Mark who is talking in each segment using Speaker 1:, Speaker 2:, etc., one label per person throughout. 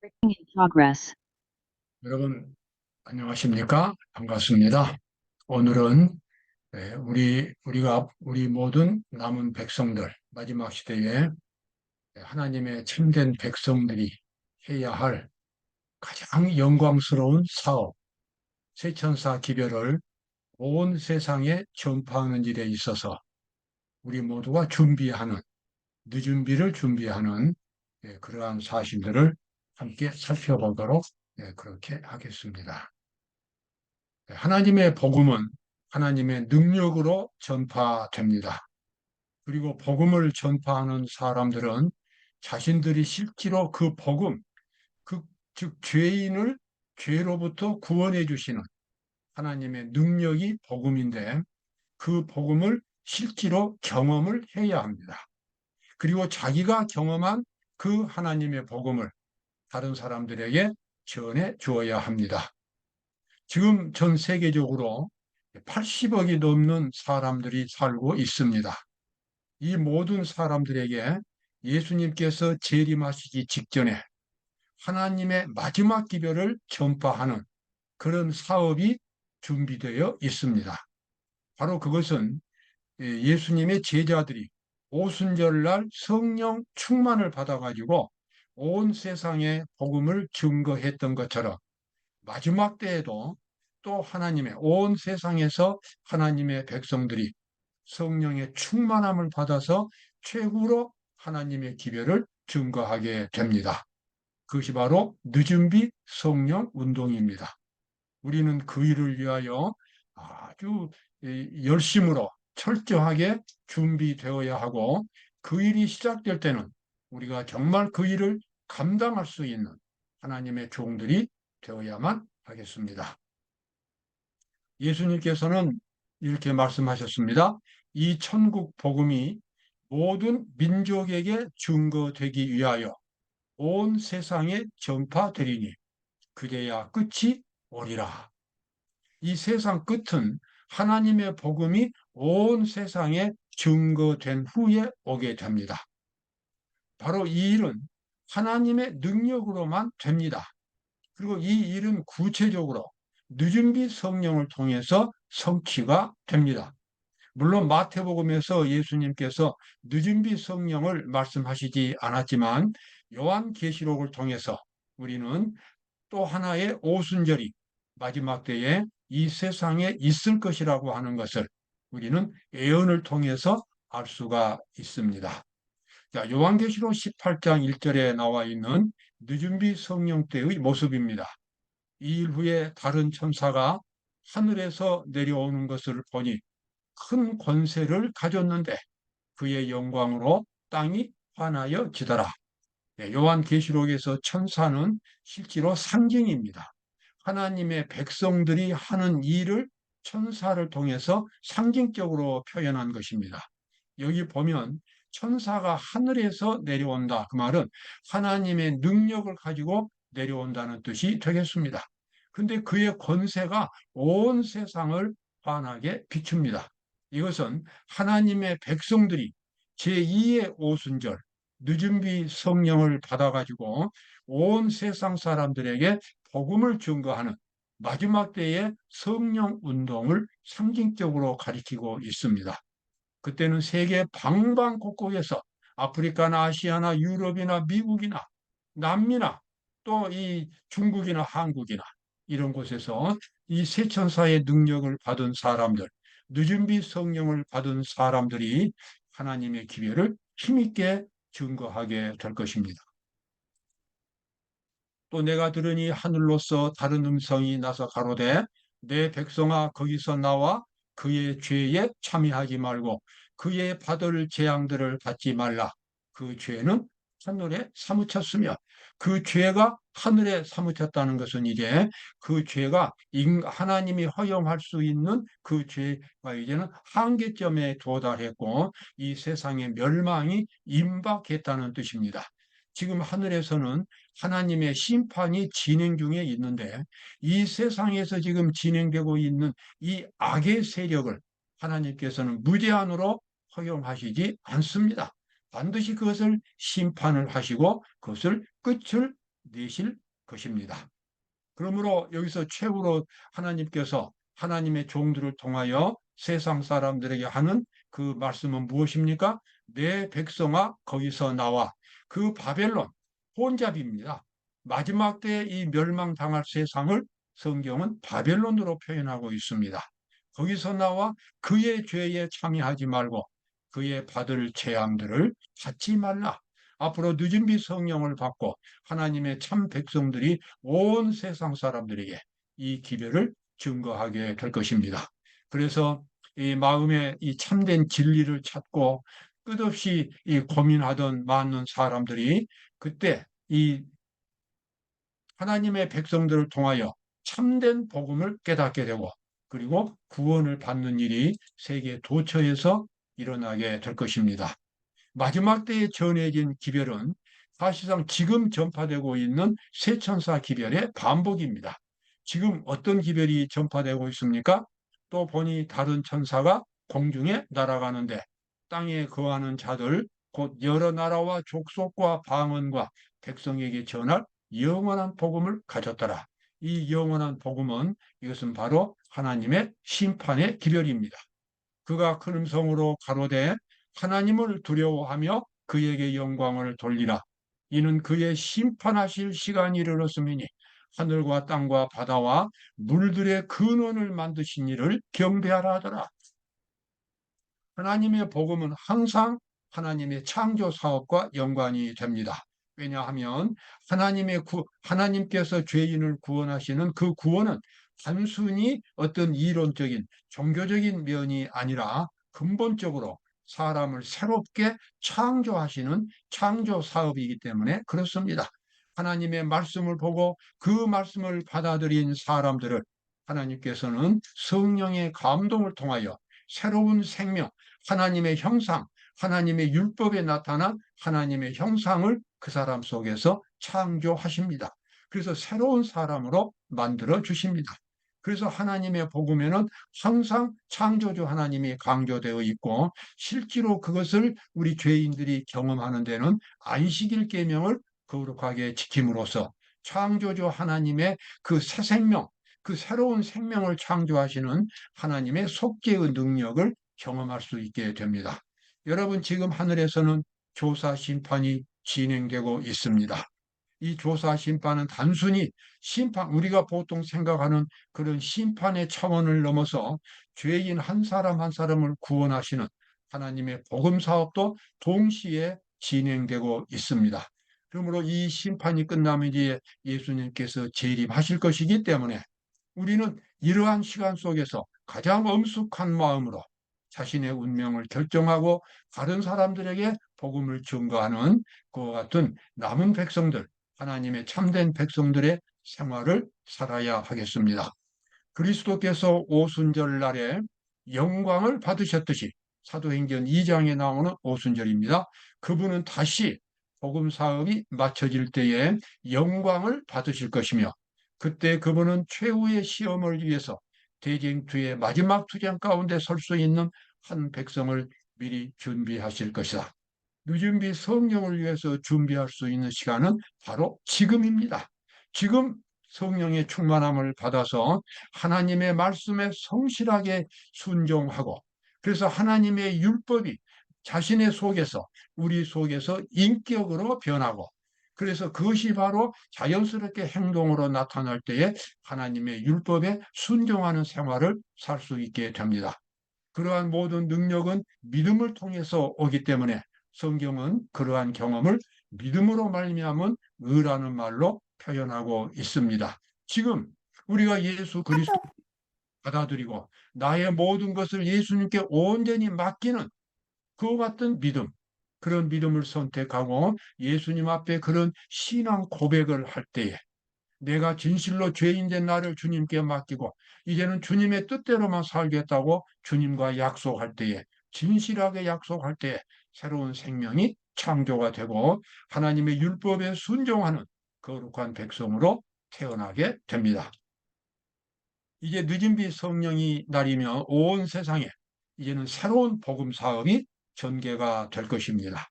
Speaker 1: In progress.
Speaker 2: 여러분, 안녕하십니까? 반갑습니다. 오늘은 우리 모든 남은 백성들, 마지막 시대에 하나님의 참된 백성들이 해야 할 가장 영광스러운 사업, 세천사 기별을 온 세상에 전파하는 일에 있어서 우리 모두가 늦은비를 준비하는 그러한 사실들을 함께 살펴보도록 그렇게 하겠습니다. 하나님의 복음은 하나님의 능력으로 전파됩니다. 그리고 복음을 전파하는 사람들은 자신들이 실제로 그 복음, 그, 즉 죄인을 죄로부터 구원해 주시는 하나님의 능력이 복음인데 그 복음을 실제로 경험을 해야 합니다. 그리고 자기가 경험한 그 하나님의 복음을 다른 사람들에게 전해 주어야 합니다. 지금 전 세계적으로 80억이 넘는 사람들이 살고 있습니다. 이 모든 사람들에게 예수님께서 재림하시기 직전에 하나님의 마지막 기별을 전파하는 그런 사업이 준비되어 있습니다. 바로 그것은 예수님의 제자들이 오순절날 성령 충만을 받아가지고 온 세상에 복음을 증거했던 것처럼 마지막 때에도 또 하나님의 온 세상에서 하나님의 백성들이 성령의 충만함을 받아서 최고로 하나님의 기별을 증거하게 됩니다. 그것이 바로 늦은비 성령 운동입니다. 우리는 그 일을 위하여 아주 열심으로 철저하게 준비되어야 하고 그 일이 시작될 때는 우리가 정말 그 일을 감당할 수 있는 하나님의 종들이 되어야만 하겠습니다. 예수님께서는 이렇게 말씀하셨습니다. 이 천국 복음이 모든 민족에게 증거되기 위하여 온 세상에 전파되리니 그래야 끝이 오리라. 이 세상 끝은 하나님의 복음이 온 세상에 증거된 후에 오게 됩니다. 바로 이 일은 하나님의 능력으로만 됩니다. 그리고 이 일은 구체적으로 늦은비 성령을 통해서 성취가 됩니다. 물론 마태복음에서 예수님께서 늦은비 성령을 말씀하시지 않았지만 요한계시록을 통해서 우리는 또 하나의 오순절이 마지막 때에 이 세상에 있을 것이라고 하는 것을 우리는 예언을 통해서 알 수가 있습니다. 자, 요한계시록 18장 1절에 나와 있는 늦은비 성령 때의 모습입니다. 이 일 후에 다른 천사가 하늘에서 내려오는 것을 보니 큰 권세를 가졌는데 그의 영광으로 땅이 환하여 지더라. 요한계시록에서 천사는 실제로 상징입니다. 하나님의 백성들이 하는 일을 천사를 통해서 상징적으로 표현한 것입니다. 여기 보면 천사가 하늘에서 내려온다. 그 말은 하나님의 능력을 가지고 내려온다는 뜻이 되겠습니다. 근데 그의 권세가 온 세상을 환하게 비춥니다. 이것은 하나님의 백성들이 제2의 오순절, 늦은비 성령을 받아가지고 온 세상 사람들에게 복음을 증거하는 마지막 때의 성령 운동을 상징적으로 가리키고 있습니다. 그때는 세계 방방곡곡에서 아프리카나 아시아나 유럽이나 미국이나 남미나 또 이 중국이나 한국이나 이런 곳에서 이 세천사의 능력을 받은 사람들, 늦은비 성령을 받은 사람들이 하나님의 기별을 힘있게 증거하게 될 것입니다. 또 내가 들으니 하늘로서 다른 음성이 나서 가로되 내 백성아 거기서 나와 그의 죄에 참여하지 말고 그의 받을 재앙들을 받지 말라. 그 죄는 하늘에 사무쳤으며 그 죄가 하늘에 사무쳤다는 것은 이제 그 죄가 하나님이 허용할 수 있는 그 죄가 이제는 한계점에 도달했고 이 세상의 멸망이 임박했다는 뜻입니다. 지금 하늘에서는 하나님의 심판이 진행 중에 있는데 이 세상에서 지금 진행되고 있는 이 악의 세력을 하나님께서는 무제한으로 허용하시지 않습니다. 반드시 그것을 심판을 하시고 그것을 끝을 내실 것입니다. 그러므로 여기서 최후로 하나님께서 하나님의 종들을 통하여 세상 사람들에게 하는 그 말씀은 무엇입니까? 내 백성아 거기서 나와. 그 바벨론 혼잡입니다. 마지막 때에 이 멸망당할 세상을 성경은 바벨론으로 표현하고 있습니다. 거기서 나와 그의 죄에 참여하지 말고 그의 받을 재앙들을 받지 말라. 앞으로 늦은 비 성령을 받고 하나님의 참 백성들이 온 세상 사람들에게 이 기별을 증거하게 될 것입니다. 그래서 이 마음에 이 참된 진리를 찾고 끝없이 이 고민하던 많은 사람들이 그때 이 하나님의 백성들을 통하여 참된 복음을 깨닫게 되고 그리고 구원을 받는 일이 세계 도처에서 일어나게 될 것입니다. 마지막 때에 전해진 기별은 사실상 지금 전파되고 있는 세천사 기별의 반복입니다. 지금 어떤 기별이 전파되고 있습니까? 또 보니 다른 천사가 공중에 날아가는데 땅에 거하는 자들 곧 여러 나라와 족속과 방언과 백성에게 전할 영원한 복음을 가졌더라. 이 영원한 복음은 이것은 바로 하나님의 심판의 기별입니다. 그가 큰 음성으로 가로되 하나님을 두려워하며 그에게 영광을 돌리라. 이는 그의 심판하실 시간이 이르렀음이니 하늘과 땅과 바다와 물들의 근원을 만드신 이를 경배하라 하더라. 하나님의 복음은 항상 하나님의 창조 사업과 연관이 됩니다. 왜냐하면 하나님께서 죄인을 구원하시는 그 구원은 단순히 어떤 이론적인 종교적인 면이 아니라 근본적으로 사람을 새롭게 창조하시는 창조 사업이기 때문에 그렇습니다. 하나님의 말씀을 보고 그 말씀을 받아들인 사람들을 하나님께서는 성령의 감동을 통하여 새로운 생명, 하나님의 형상, 하나님의 율법에 나타난 하나님의 형상을 그 사람 속에서 창조하십니다. 그래서 새로운 사람으로 만들어 주십니다. 그래서 하나님의 복음에는 항상 창조주 하나님이 강조되어 있고 실제로 그것을 우리 죄인들이 경험하는 데는 안식일 계명을 거룩하게 지킴으로써 창조주 하나님의 그 새 생명, 그 새로운 생명을 창조하시는 하나님의 속죄의 능력을 경험할 수 있게 됩니다. 여러분, 지금 하늘에서는 조사 심판이 진행되고 있습니다. 이 조사 심판은 단순히 우리가 보통 생각하는 그런 심판의 차원을 넘어서 죄인 한 사람 한 사람을 구원하시는 하나님의 복음 사업도 동시에 진행되고 있습니다. 그러므로 이 심판이 끝나면 이제 예수님께서 재림하실 것이기 때문에 우리는 이러한 시간 속에서 가장 엄숙한 마음으로 자신의 운명을 결정하고 다른 사람들에게 복음을 증거하는 그와 같은 남은 백성들, 하나님의 참된 백성들의 생활을 살아야 하겠습니다. 그리스도께서 오순절 날에 영광을 받으셨듯이 사도행전 2장에 나오는 오순절입니다. 그분은 다시 복음 사업이 마쳐질 때에 영광을 받으실 것이며 그때 그분은 최후의 시험을 위해서 대쟁투의 마지막 투쟁 가운데 설 수 있는 한 백성을 미리 준비하실 것이다. 늦은비 성령을 위해서 준비할 수 있는 시간은 바로 지금입니다. 지금 성령의 충만함을 받아서 하나님의 말씀에 성실하게 순종하고 그래서 하나님의 율법이 자신의 속에서 우리 속에서 인격으로 변하고 그래서 그것이 바로 자연스럽게 행동으로 나타날 때에 하나님의 율법에 순종하는 생활을 살 수 있게 됩니다. 그러한 모든 능력은 믿음을 통해서 오기 때문에 성경은 그러한 경험을 믿음으로 말미암은 의라는 말로 표현하고 있습니다. 지금 우리가 예수 그리스도 받아들이고 나의 모든 것을 예수님께 온전히 맡기는 그와 같은 믿음, 그런 믿음을 선택하고 예수님 앞에 그런 신앙 고백을 할 때에 내가 진실로 죄인된 나를 주님께 맡기고 이제는 주님의 뜻대로만 살겠다고 주님과 약속할 때에 진실하게 약속할 때에 새로운 생명이 창조가 되고 하나님의 율법에 순종하는 거룩한 백성으로 태어나게 됩니다. 이제 늦은 비 성령이 날이며 온 세상에 이제는 새로운 복음 사업이 전개가 될 것입니다.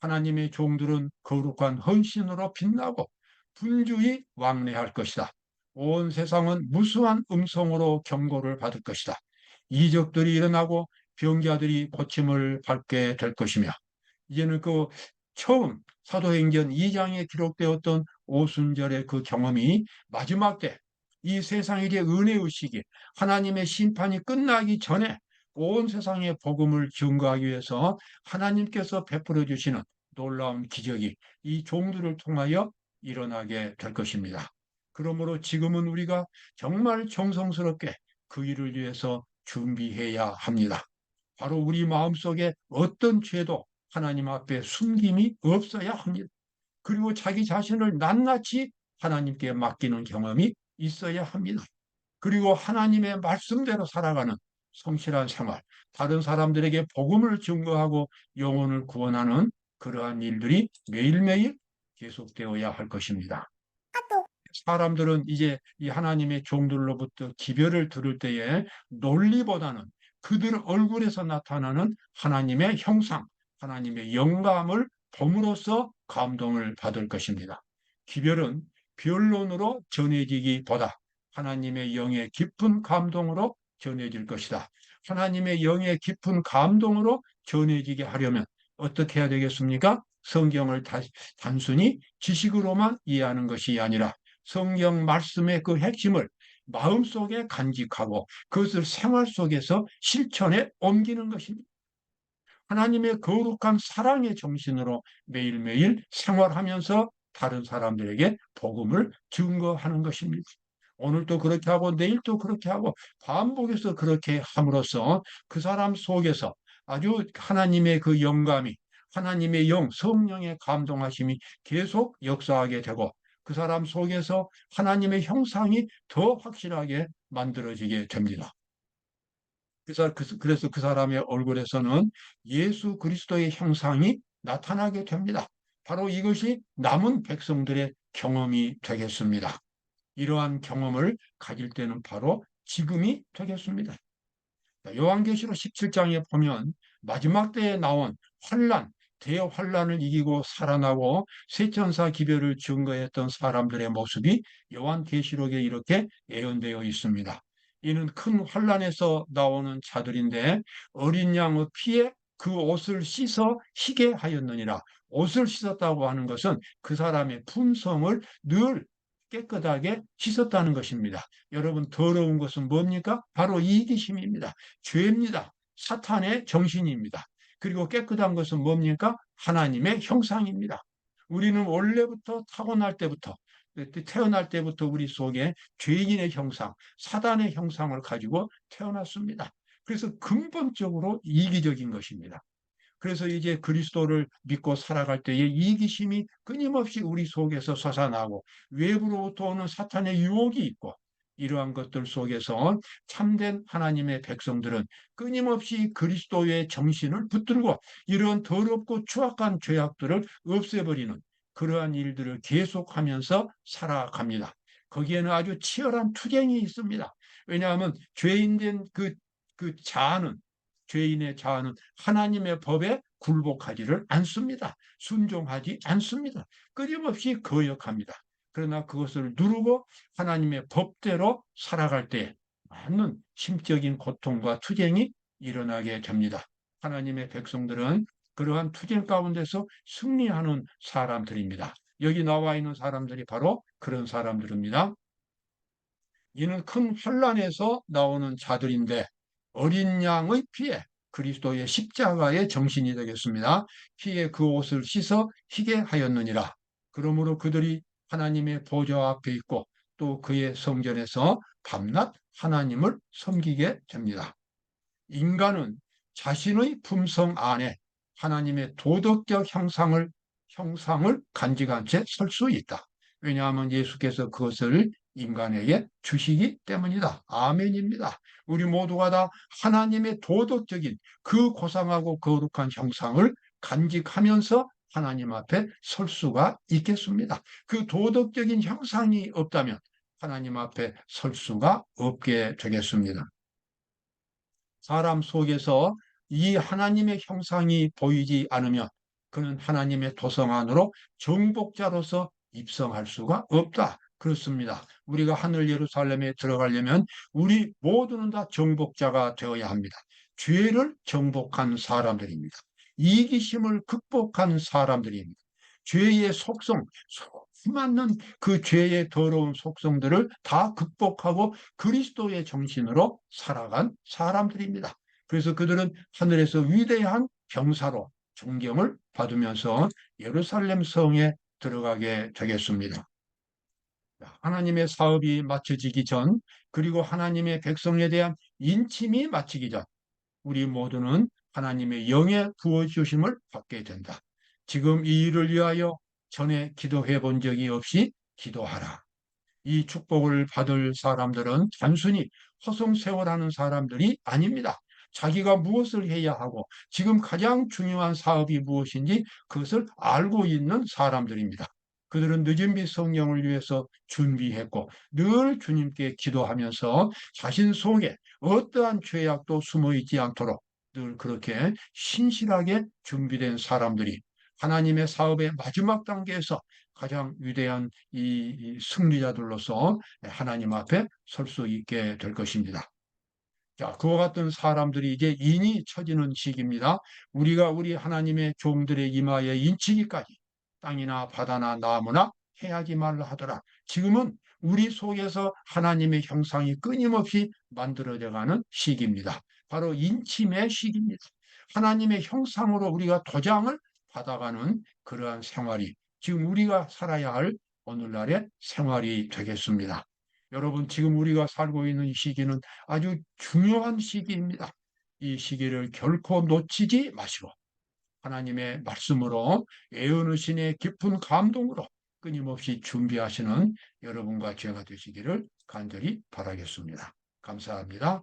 Speaker 2: 하나님의 종들은 거룩한 헌신으로 빛나고 분주히 왕래할 것이다. 온 세상은 무수한 음성으로 경고를 받을 것이다. 이적들이 일어나고 병자들이 고침을 받게 될 것이며, 이제는 그 처음 사도행전 2장에 기록되었던 오순절의 그 경험이 마지막 때 이 세상에게 은혜의 시기, 하나님의 심판이 끝나기 전에 온 세상에 복음을 증거하기 위해서 하나님께서 베풀어 주시는 놀라운 기적이 이 종들을 통하여 일어나게 될 것입니다. 그러므로 지금은 우리가 정말 정성스럽게 그 일을 위해서 준비해야 합니다. 바로 우리 마음속에 어떤 죄도 하나님 앞에 숨김이 없어야 합니다. 그리고 자기 자신을 낱낱이 하나님께 맡기는 경험이 있어야 합니다. 그리고 하나님의 말씀대로 살아가는 성실한 생활, 다른 사람들에게 복음을 증거하고 영혼을 구원하는 그러한 일들이 매일매일 계속되어야 할 것입니다. 사람들은 이제 이 하나님의 종들로부터 기별을 들을 때에 논리보다는 그들 얼굴에서 나타나는 하나님의 형상, 하나님의 영감을 봄으로써 감동을 받을 것입니다. 기별은 변론으로 전해지기보다 하나님의 영의 깊은 감동으로 전해질 것이다. 하나님의 영의 깊은 감동으로 전해지게 하려면 어떻게 해야 되겠습니까? 성경을 단순히 지식으로만 이해하는 것이 아니라 성경 말씀의 그 핵심을 마음속에 간직하고 그것을 생활 속에서 실천에 옮기는 것입니다. 하나님의 거룩한 사랑의 정신으로 매일매일 생활하면서 다른 사람들에게 복음을 증거하는 것입니다. 오늘도 그렇게 하고 내일도 그렇게 하고 반복해서 그렇게 함으로써 그 사람 속에서 아주 하나님의 그 영감이, 하나님의 영, 성령의 감동하심이 계속 역사하게 되고 그 사람 속에서 하나님의 형상이 더 확실하게 만들어지게 됩니다. 그래서 그 사람의 얼굴에서는 예수 그리스도의 형상이 나타나게 됩니다. 바로 이것이 남은 백성들의 경험이 되겠습니다. 이러한 경험을 가질 때는 바로 지금이 되겠습니다. 요한계시록 17장에 보면 마지막 때에 나온 환란, 대환란을 이기고 살아나고 쇠천사 기별을 증거했던 사람들의 모습이 요한계시록에 이렇게 예언되어 있습니다. 이는 큰 환란에서 나오는 자들인데 어린 양의 피에 그 옷을 씻어 희게 하였느니라. 옷을 씻었다고 하는 것은 그 사람의 품성을 늘 깨끗하게 씻었다는 것입니다. 여러분, 더러운 것은 뭡니까? 바로 이기심입니다. 죄입니다. 사탄의 정신입니다. 그리고 깨끗한 것은 뭡니까? 하나님의 형상입니다. 우리는 원래부터 타고날 때부터 태어날 때부터 우리 속에 죄인의 형상, 사단의 형상을 가지고 태어났습니다. 그래서 근본적으로 이기적인 것입니다. 그래서 이제 그리스도를 믿고 살아갈 때에 이기심이 끊임없이 우리 속에서 솟아나고 외부로부터 오는 사탄의 유혹이 있고 이러한 것들 속에서 참된 하나님의 백성들은 끊임없이 그리스도의 정신을 붙들고 이런 더럽고 추악한 죄악들을 없애버리는 그러한 일들을 계속하면서 살아갑니다. 거기에는 아주 치열한 투쟁이 있습니다. 왜냐하면 죄인된 그 자아는 죄인의 자아는 하나님의 법에 굴복하지를 않습니다. 순종하지 않습니다. 끊임없이 거역합니다. 그러나 그것을 누르고 하나님의 법대로 살아갈 때 많은 심적인 고통과 투쟁이 일어나게 됩니다. 하나님의 백성들은 그러한 투쟁 가운데서 승리하는 사람들입니다. 여기 나와 있는 사람들이 바로 그런 사람들입니다. 이는 큰 환란에서 나오는 자들인데 어린 양의 피에 그리스도의 십자가의 정신이 되겠습니다. 피에 그 옷을 씻어 희게 하였느니라. 그러므로 그들이 하나님의 보좌 앞에 있고 또 그의 성전에서 밤낮 하나님을 섬기게 됩니다. 인간은 자신의 품성 안에 하나님의 도덕적 형상을 간직한 채 설 수 있다. 왜냐하면 예수께서 그것을 인간에게 주시기 때문이다. 아멘입니다. 우리 모두가 다 하나님의 도덕적인 그 고상하고 거룩한 형상을 간직하면서 하나님 앞에 설 수가 있겠습니다. 그 도덕적인 형상이 없다면 하나님 앞에 설 수가 없게 되겠습니다. 사람 속에서 이 하나님의 형상이 보이지 않으면 그는 하나님의 도성 안으로 정복자로서 입성할 수가 없다. 그렇습니다. 우리가 하늘 예루살렘에 들어가려면 우리 모두는 다 정복자가 되어야 합니다. 죄를 정복한 사람들입니다. 이기심을 극복한 사람들입니다. 죄의 속성, 수많은 그 죄의 더러운 속성들을 다 극복하고 그리스도의 정신으로 살아간 사람들입니다. 그래서 그들은 하늘에서 위대한 병사로 존경을 받으면서 예루살렘 성에 들어가게 되겠습니다. 하나님의 사업이 마쳐지기 전, 그리고 하나님의 백성에 대한 인침이 마치기 전, 우리 모두는 하나님의 영의 부어주심을 받게 된다. 지금 이 일을 위하여 전에 기도해 본 적이 없이 기도하라. 이 축복을 받을 사람들은 단순히 허송세월하는 사람들이 아닙니다. 자기가 무엇을 해야 하고 지금 가장 중요한 사업이 무엇인지 그것을 알고 있는 사람들입니다. 그들은 늦은 빛 성령을 위해서 준비했고 늘 주님께 기도하면서 자신 속에 어떠한 죄악도 숨어 있지 않도록 늘 그렇게 신실하게 준비된 사람들이 하나님의 사업의 마지막 단계에서 가장 위대한 이 승리자들로서 하나님 앞에 설 수 있게 될 것입니다. 자, 그와 같은 사람들이 이제 인이 처지는 시기입니다. 우리가 우리 하나님의 종들의 이마에 인치기까지 땅이나 바다나 나무나 해하지 말라 하더라. 지금은 우리 속에서 하나님의 형상이 끊임없이 만들어져 가는 시기입니다. 바로 인침의 시기입니다. 하나님의 형상으로 우리가 도장을 받아가는 그러한 생활이 지금 우리가 살아야 할 오늘날의 생활이 되겠습니다. 여러분, 지금 우리가 살고 있는 시기는 아주 중요한 시기입니다. 이 시기를 결코 놓치지 마시고 하나님의 말씀으로 애어르신의 깊은 감동으로 끊임없이 준비하시는 여러분과 제가 되시기를 간절히 바라겠습니다. 감사합니다.